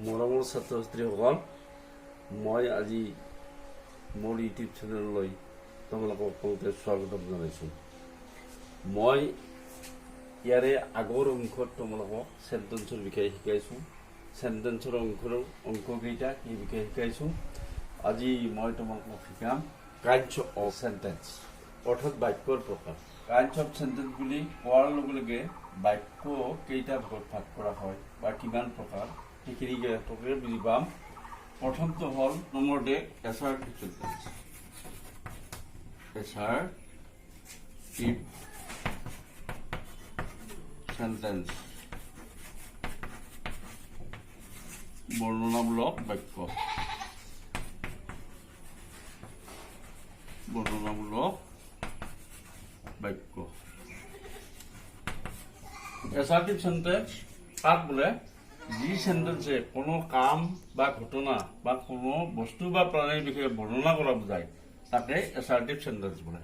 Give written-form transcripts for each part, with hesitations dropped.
মৰমৰ ছাত্ৰ ছাত্ৰীসকল, মই আজি মোৰ ইউটিউব চেনেললৈ তোমালোকক সকলোকে স্বাগতম জনাইছোঁ। মই ইয়াৰে আগৰ অংশত তোমালোকক চেণ্টেন্সৰ বিষয়ে শিকাইছোঁ। চেণ্টেন্সৰ অংককেইটা কি বিষয়ে শিকাইছোঁ। আজি মই তোমালোকক শিকাম কাইণ্ডছ অফ চেণ্টেন্স, অৰ্থাৎ বাক্যৰ প্ৰকাৰ। কাইণ্ডছ অফ চেণ্টেন্স বুলি কোৱাৰ লগে লগে বাক্য কেইটা ভাগত ভাগ কৰা হয় বা কিমান প্ৰকাৰ সেইখিনি বুজি পাম। প্ৰথমটো হ'ল নম্বৰতে এছাৰ্টিভ চেণ্টেন্স। এছাৰ্টিভ চেণ্টেন্স বৰ্ণনামূলক বাক্য। বৰ্ণনামূলক বাক্য। এছাৰ্টিভ চেণ্টেন্স কাক বোলে? যি চেণ্টেন্সে কোনো কাম বা ঘটনা বা কোনো বস্তু বা প্ৰাণীৰ বিষয়ে বৰ্ণনা কৰা বুজায় তাকে এছাৰ্টিভ চেণ্টেন্স বোলে।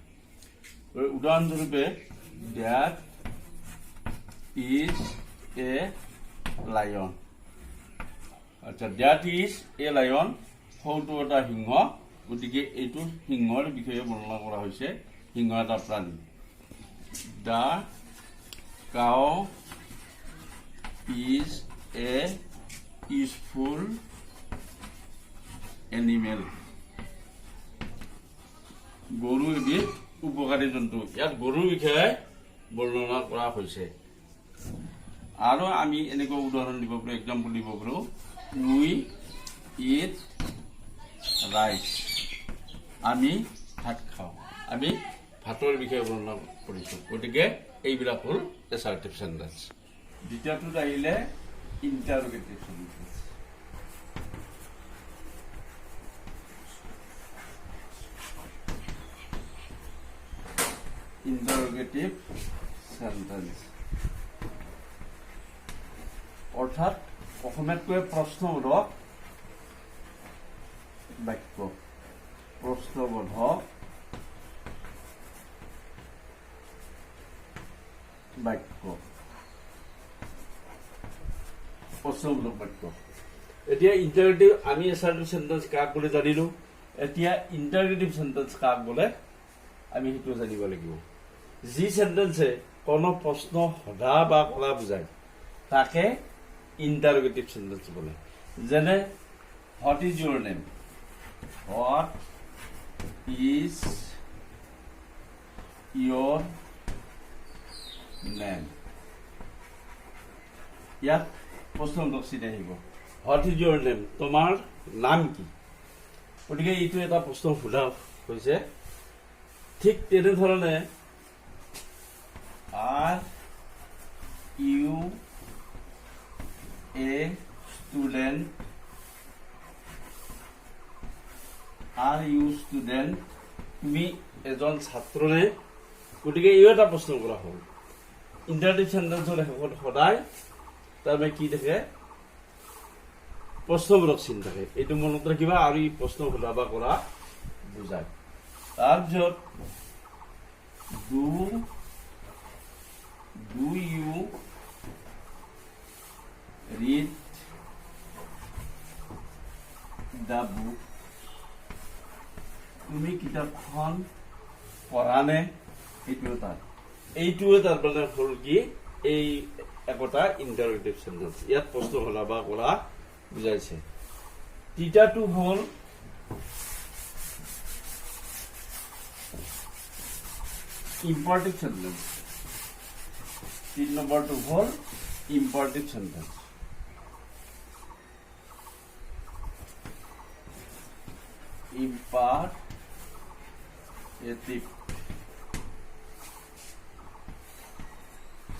উদাহৰণস্বৰূপে, দ্যাট ইজ এ লায়ন। আচ্ছা, দ্যাট ইজ এ লায়ন, সৌটো এটা সিংহ, গতিকে এইটো সিংহৰ বিষয়ে বৰ্ণনা কৰা হৈছে, সিংহ এটা প্ৰাণী। The cow is a useful animal. গৰু এবিধ উপকাৰী জন্তু। ইয়াত গৰুৰ বিষয়ে বৰ্ণনা কৰা হৈছে। আৰু আমি এনেকুৱা উদাহৰণ দিব পাৰোঁ, এক্সাম্পল দিব পাৰোঁ। উই ইট ৰাইচ, আমি ভাত খাওঁ। আমি ভাতৰ বিষয়ে বৰ্ণনা কৰিছোঁ। গতিকে এইবিলাক হ'ল এছাৰ্টিভ চেণ্টেন্স। দ্বিতীয়টোত আহিলে ইণ্টাৰোগেটিভ চেণ্টেন্স। ইণ্টাৰোগেটিভ চেণ্টেন্স অৰ্থাৎ অসমীয়াত কৈ প্ৰশ্নবোধক বাক্য। প্ৰশ্নবোধক বাক্য। প্ৰশ্নবোধক বাক্য। এতিয়া ইণ্টাৰোগেটিভ, আমি এছাৰ্টিভ চেণ্টেন্স কাক বোলে জানিলোঁ। এতিয়া ইণ্টাৰোগেটিভ চেণ্টেন্স কাক বোলে আমি সেইটো জানিব লাগিব। যি চেণ্টেন্সে কোনো প্ৰশ্ন সোধা বা কৰা বুজায় তাকে ইণ্টাৰোগেটিভ চেণ্টেন্স বোলে। যেনে, what is your name? What is your name? ইয়াত প্ৰশ্নবোধক চিন আহিব। হোৱাট ইজ ইয়ৰ নেম, তোমাৰ নাম কি? গতিকে এইটো এটা প্ৰশ্ন সোধা হৈছে। ঠিক তেনেধৰণে are you a student? Are you student, তুমি এজন ছাত্ৰনে? গতিকে এইও এটা প্ৰশ্ন কৰা হ'ল। ইণ্টাৰোগেটিভ চেণ্টেন্সৰ শেষত সদায় তাৰমানে কি থাকে? প্ৰশ্নবোধক চিন থাকে। এইটো মনত ৰাখিবা। আৰু ই প্ৰশ্ন সোধা বা কৰা বুজায়। তাৰপিছত do you read the book? তুমি কিতাপখন পঢ়ানে? এইটোৱে তাৰ মানে হ'ল কি? এই একোটা ইণ্টাৰোগেটিভ চেণ্টেন্স। ইয়াত প্ৰশ্ন সোধা বা কৰা বুজাইছে। তৃতীয়টো হ'ল ইম্পাৰেটিভ চেণ্টেন্স। 3 নম্বৰটো হ'ল imperative sentence. Imperative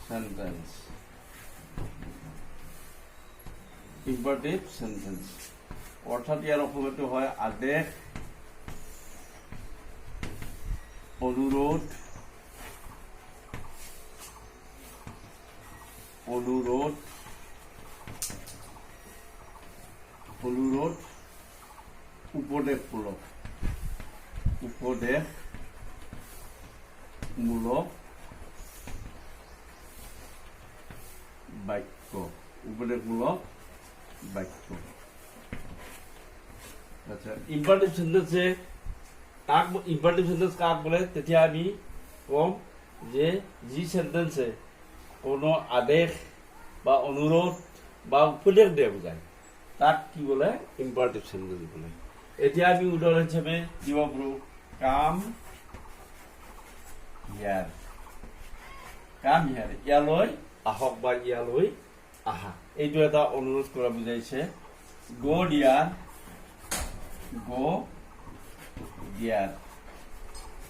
sentence. Imperative sentence অৰ্থাৎ ইয়াৰ অসমীয়াটো হয় আদেশ, অনুৰোধ, অনুৰোধ, অনুৰোধ, উপদেশমূলক, উপদেশমূলক বাক্য। উপদেশমূলক বাক্য। আচ্ছা, ইম্পারেটিভ সেন্টেন্সে কাক ইম্পারেটিভ সেন্টেন্স কাক বলে? তেতিয়া আমি কম যে যি সেন্টেন্সে কোনো আদেশ বা অনুৰোধ বা উপদেশ দিয়ে বুজায় তাক কি বলে? ইম্পাৰেটিভ সেন্টেন্স বলে। এতিয়া আমি উদাহৰণ হিচাপে দিব পাৰোঁ কাম হিয়াৰ। কাম হিয়াৰ, ইয়ালৈ আহক বা ইয়ালৈ আহা, এইটো এটা অনুৰোধ কৰা বুজাইছে। গো দিয়াৰ, গো দিয়াৰ,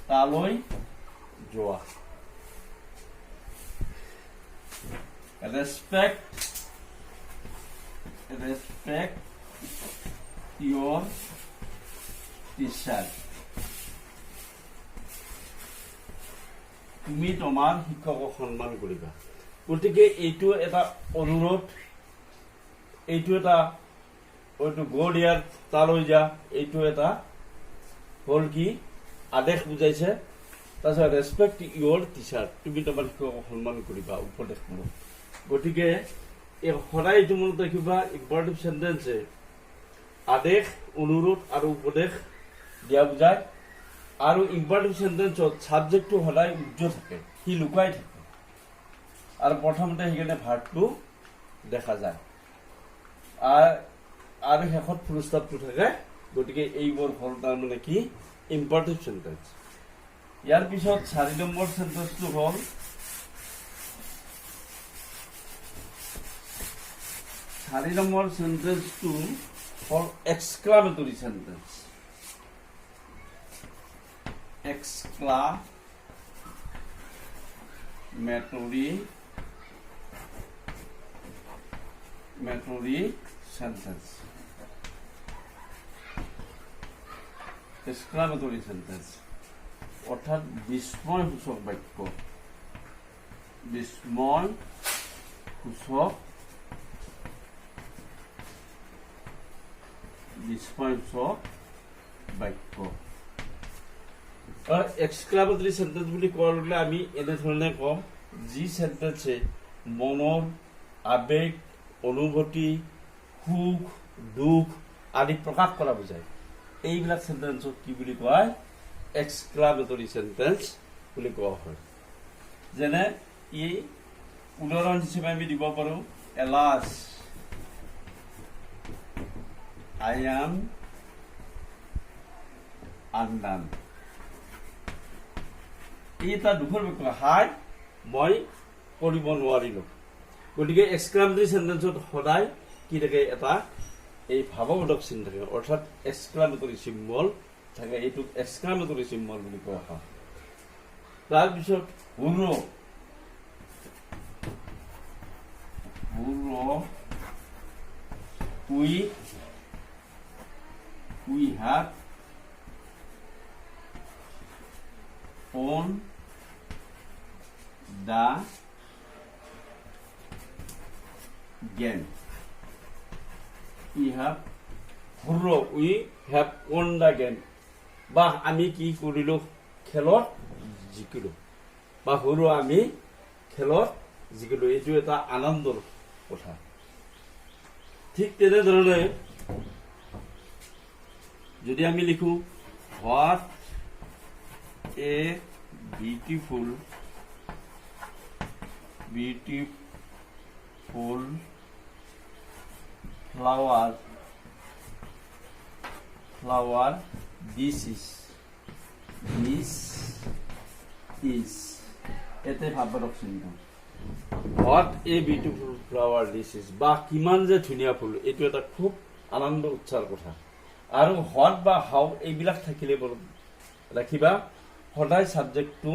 তালৈ যোৱা। ৰেচপেক্ট, ৰেচপেক্ট ইয়ৰ টিচাৰ, তুমি তোমাৰ শিক্ষকক সন্মান কৰিবা। গতিকে এইটো এটা অনুৰোধ, এইটো এটা গো দিয়াৰ, তালৈ যা, এইটো এটা হ'ল কি? আদেশ বুজাইছে। তাৰপিছত ৰেচপেক্ট ইয়ৰ টিচাৰ, তুমি তোমাৰ শিক্ষকক সন্মান কৰিবা, উপদেশমূলক। গতিকে এই সদায় এইটো মনত ৰাখিবা, ইম্পাৰেটিভ সেন্টেন্সে আদেশ, অনুৰোধ আৰু উপদেশ দিয়া বুজায়। আৰু ইম্পাৰেটিভ সেন্টেন্সত ছাবজেক্টটো সদায় উজ্জ্বল থাকে, সি লুকাই থাকে, আৰু প্ৰথমতে সেইকাৰণে ভাৰ্বটো দেখা যায়, আৰু শেষত ফুল ষ্টপটো থাকে। গতিকে এইবোৰ হ'ল তাৰমানে কি? Imperative sentence. ইয়াৰ পিছত 4 নম্বৰ সেন্টেন্সটো হ'ল এক্সক্লামেটৰী সেন্টেন্স। এক্সক্লামেটৰী সেন্টেন্স। এক্সক্লামেটৰী সেন্টেন্স অৰ্থাৎ বিস্ময়সূচক বাক্য। বিস্ময়সূচক বাক্য। এক্সক্লামেটৰী সেন্টেন্স বুলি কোৱাৰ লগে আমি এনেধৰণে কম, যি সেন্টেন্সে মনৰ আবেগ, অনুভূতি, সুখ, দুখ আদি প্ৰকাশ কৰা বুজায়। এইবিলাক সেন্টেন্সক কি বুলি কয়? এক্সক্লামেটৰী সেন্টেন্স বুলি কোৱা হয়। যেনে ই উদাহৰণ হিচাপে আমি দিব পাৰোঁ, এলাছ I am undone। এটা দুখৰ বাক্য, হাই মই কৰিব নোৱাৰিলো। গতিকে এক্সক্লামেটৰী সেন্টেন্সত সদায় কি থাকে? এটা এই ভাৱবোধক চিন থাকে, অৰ্থাৎ এক্সক্লামেটৰী চিম্বল থাকে। এইটোক এক্সক্লামেটৰী চিম্বল বুলি কোৱা হয়। তাৰপিছত হুৰো, we have won the game। we have won the game, বা আমি কি কৰিলো? খেলত জিকিলো, বা হুৰো আমি খেলত জিকিলো। এইটো এটা আনন্দৰ কথা। ঠিক তেনেধৰণে যদি আমি লিখো, what a beautiful flower this is এতে ভাৱবোধক চিহ্ন। What a beautiful flower this is, বা কিমান যে ধুনীয়া ফুল, এইটো এটা খুব আনন্দ উৎসাহৰ কথা। আৰু হোৱাট বা হাউ এইবিলাক থাকিলে ৰাখিবা, সদায় ছাবজেক্টটো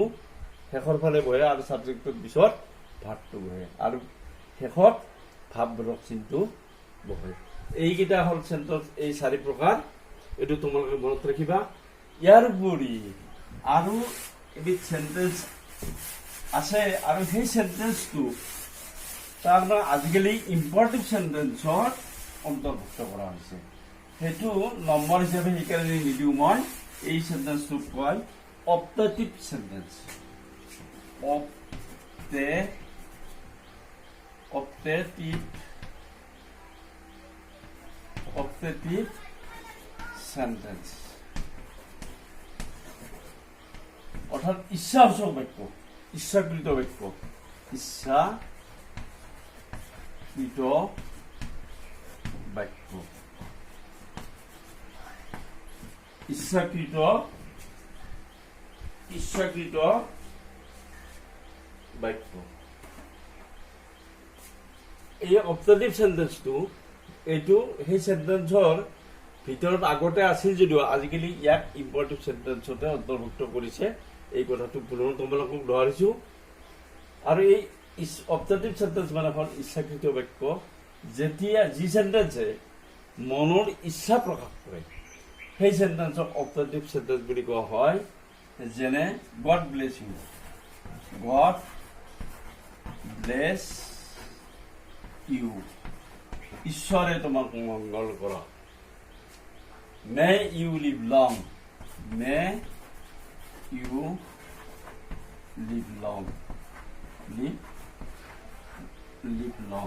শেষৰ ফালে বহে আৰু ছাবজেক্টৰ পিছত ভাৱটো বহে, আৰু শেষত ভাৱবোধক চিনটো বহে। এইকেইটা হ'ল সেন্টেন্স, এই 4 প্ৰকাৰ। এইটো তোমালোকে মনত ৰাখিবা। ইয়াৰ উপৰি আৰু এবিধ সেন্টেন্স আছে, আৰু সেই সেন্টেন্সটো তাৰমানে আজিকালি ইম্পাৰেটিভ সেন্টেন্সত অন্তৰ্ভুক্ত কৰা হৈছে। সেইটো নম্বৰ হিচাপে সেইকাৰণে নিদিওঁ মই। এই সেন্টেন্সটোক কয় optative sentence. Optative optative sentence অর্থাৎ ইচ্ছাসূচক বাক্য ইচ্ছাকৃত বাক্য ইচ্ছাকৃত বাক্য ইচ্ছাকৃত বাক্য এই অপটেটিভ সেন্টেন্সটো এইটো সেই সেন্টেন্সৰ ভিতৰত আগতে আছিল যদিও আজিকালি ইয়াক ইম্পাৰেটিভ সেন্টেন্সতে অন্তৰ্ভুক্ত কৰিছে এই কথাটো পুনৰ তোমালোকক দোহাৰিছো আৰু এই অপটেটিভ সেন্টেন্স মানে হ'ল ইচ্ছাকৃত বাক্য যেতিয়া যি সেন্টেন্সে মনৰ ইচ্ছা প্ৰকাশ কৰে সেই সেন্টেন্সক অপটেটিভ সেন্টেন্স বুলি কোৱা হয় যেনে God bless you God bless you ঈশ্বৰে তোমাক মংগল কৰক may you live long may you live long live long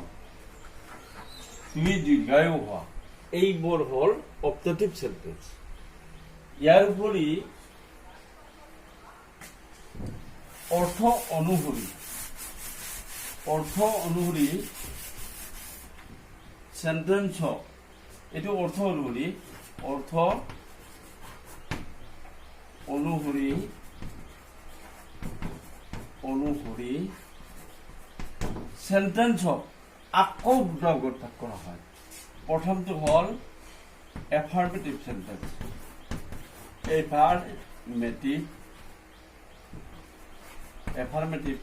তুমি দীৰ্ঘায়ু হোৱা এইবোৰ হ'ল অপটেটিভ সেন্টেন্স ইয়াৰ উপৰি অৰ্থ অনুসৰি সেন্টেন্স এইটো অৰ্থ অনুসৰি সেন্টেন্সক আকৌ দুটা ভাগত ভাগ কৰা হয় প্ৰথমটো হ'ল এফাৰ্মেটিভ সেন্টেন্স এফাৰ্মেটিভ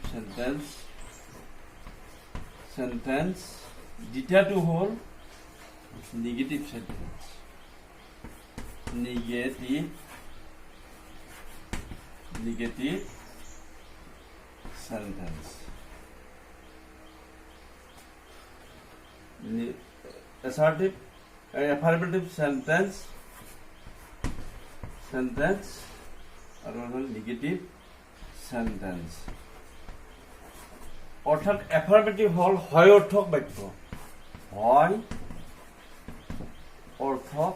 সেন্টেন্স দ্বিতীয়টো হ'ল negative sentence negative sentence affirmative sentence আৰু নিগেটিভ সেন্টেন্স অৰ্থাৎ এফাৰ্মেটিভ হ'ল হয় অৰ্থক বাক্য হয় অৰ্থক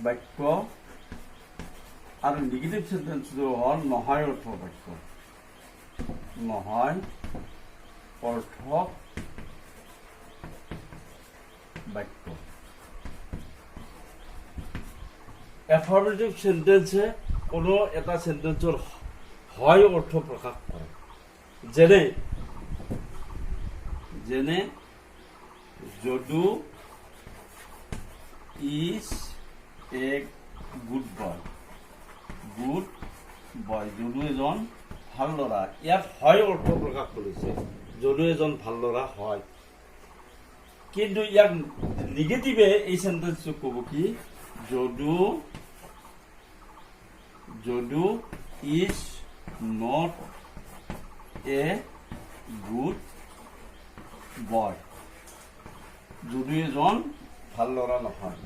বাক্য আৰু নিগেটিভ সেন্টেন্সটো হ'ল নহয় অৰ্থক বাক্য নহয় অৰ্থক বাক্য এফাৰ্মেটিভ সেন্টেন্সে কোনো এটা সেন্টেন্সৰ হয় অৰ্থ প্ৰকাশ কৰে যেনে Jadu is a good boy Jadu এজন ভাল ল'ৰা ইয়াত হয় অৰ্থ প্ৰকাশ কৰিছে যদু এজন ভাল ল'ৰা হয় কিন্তু ইয়াক নিগেটিভে এই সেন্টেন্সটো ক'ব কি Jadu is not a good boy Jadu এজন ভাল ল'ৰা নহয়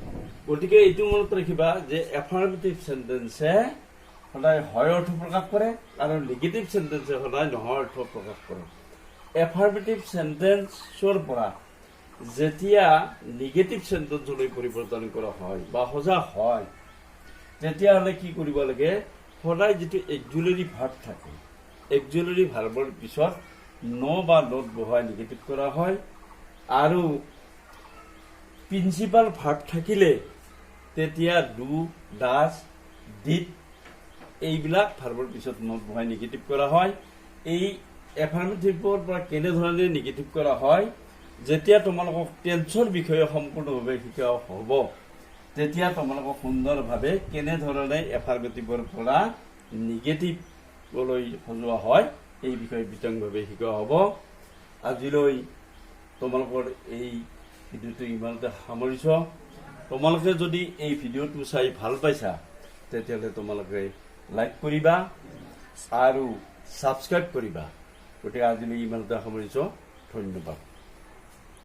গতিকে এইটো মনত ৰাখিবা যে এফাৰ্মেটিভ সেন্টেন্সে সদায় হয় অৰ্থ প্ৰকাশ কৰে আৰু নিগেটিভ সেন্টেন্সে সদায় নহয় অৰ্থ প্ৰকাশ কৰে এফাৰ্মেটিভ সেন্টেন্সৰ পৰা যেতিয়া নিগেটিভ সেন্টেন্সলৈ পৰিৱৰ্তন কৰা হয় বা সজা হয় তেতিয়াহ'লে কি কৰিব লাগে সদায় যিটো এক্সিলাৰী ভাৰ্ব থাকে এক্সিলাৰী ভাৰ্বৰ পিছত ন বা নট বহাই নিগেটিভ কৰা হয় আৰু প্ৰিন্সিপাল ভাৰ্ব থাকিলে তেতিয়া ডু ডাজ ডিড এইবিলাক ভাৰ্বৰ পিছত নট বহাই নিগেটিভ কৰা হয় এই এফাৰ্মেটিভৰ পৰা কেনেধৰণে নিগেটিভ কৰা হয় যেতিয়া তোমালোকক টেন্সৰ বিষয়ে সম্পূৰ্ণভাৱে শিকা হ'ব তেতিয়া তোমালোকক সুন্দৰভাৱে কেনেধৰণে এফাৰ্মেটিভৰ পৰা নিগেটিভলৈ সজোৱা হয় এই বিষয়ে বিতংভাৱে শিকা হ'ব আজিলৈ তোমালোকৰ এই ভিডিঅ'টো ইমানতে সামৰিছোঁ তোমালোকে যদি এই ভিডিঅ'টো চাই ভাল পাইছা তেতিয়াহ'লে তোমালোকে লাইক কৰিবা আৰু সাবস্ক্ৰাইব কৰিবা গতিকে আজিলৈ ইমানতে সামৰিছোঁ ধন্যবাদ